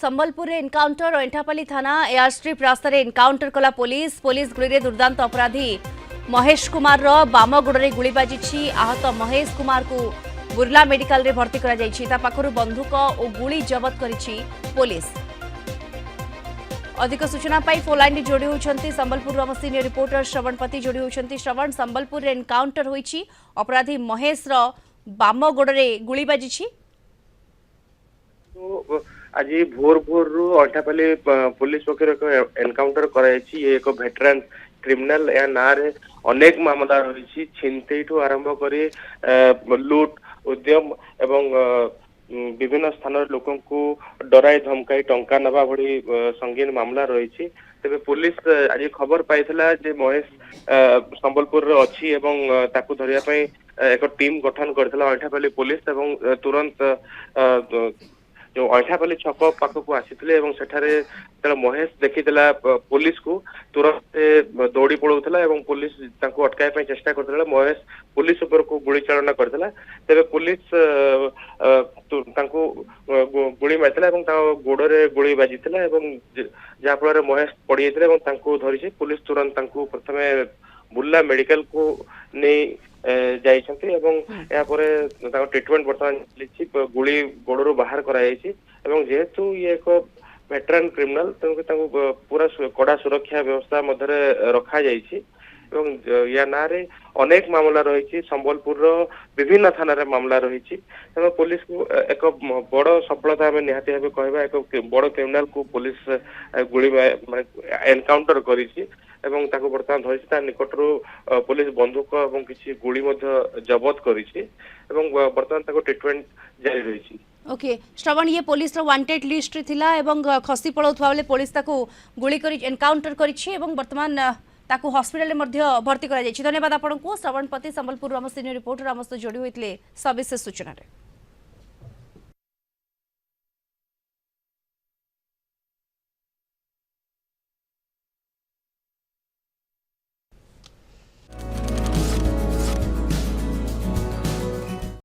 Sambalpur encounter और एंठापल्ली थाना air strip रास्तार encounter कला पुलिस गुली दुर्दांत अपराधी महेश कुमार बाम गोड़े गुली बाजी आहत महेश कुमार को बुर्ला मेडिकल रे भर्ती कर बंदूक और गुली जबत करिछि पुलिस। अधिक सूचना पाई फोन लाइन जोड़ी होती संबलपुर आम सीनियर रिपोर्टर श्रवण पति जोड़ी होती। श्रवण, संबलपुर एनकाउंटर होइछि अपराधी महेश बाम गोड़े गुली बाजी आज भोर भोर अंठापल्ली पुलिस पक्ष एनकाउंटर कराई। ये एक भेटरान क्रिमिनाल या ना रे अनेक मामला रही छिनते आरंभ करी लुट उद्यम एवं विभिन्न स्थान लोक डराई धमकाई टंका नवा भली संगीन मामला रही। तेबे पुलिस आज खबर पाई जे महेश संबलपुर अच्छी एवं ताकू धरिया पई एक टीम गठन करथिला अंठापल्ली पुलिस एवं तुरंत जो अंठापल्ली छक पाखक आसी महेश देखीला पुलिस को तुरंत दौड़ी पड़ाऊला और पुलिस अटकाई चेष्टा करता। महेश पुलिस उपर को गुली चालना करता। तेरे पुलिस गुली मारी गोड़े गुली बाजी जहाँफल महेश पड़ जाता धरी पुलिस तुरंत प्रथमे बुर्ला मेडिकल को नहीं ट्रिटमेंट बर्तमान चली गुली गोड़ू बाहर कराई। जेहेतु ये एक वेटरान क्रिमिनाल पूरा कड़ा सुरक्षा व्यवस्था मध्य रखा या ना रे अनेक मामला रही। संबलपुर विभिन्न थाना रे मामला रही। पुलिस को एक बड़ सफलता हमें निहाती भाव कहवा एक बड़ क्रिमिनाल को पुलिस गुली एनकाउंटर करी बर्तमान धरी निकटरू पुलिस बंदूक और किसी गुली जबत करी बर्तमान ट्रिटमेंट जारी रही। ओके श्रवण, ये पुलिस वांटेड लिस्ट रे थिला एवं खसी पड़ाउथवा बेले पुलिस ताको गुली करी एनकाउंटर करिछि एवं वर्तमान ताको हॉस्पिटल मध्ये भर्ती करा जायछि। धन्यवाद आपनको। श्रवण पति संबलपुर आम सीनियर रिपोर्टर आम सहित जोड़ी होइतले सविशेष सूचना रे।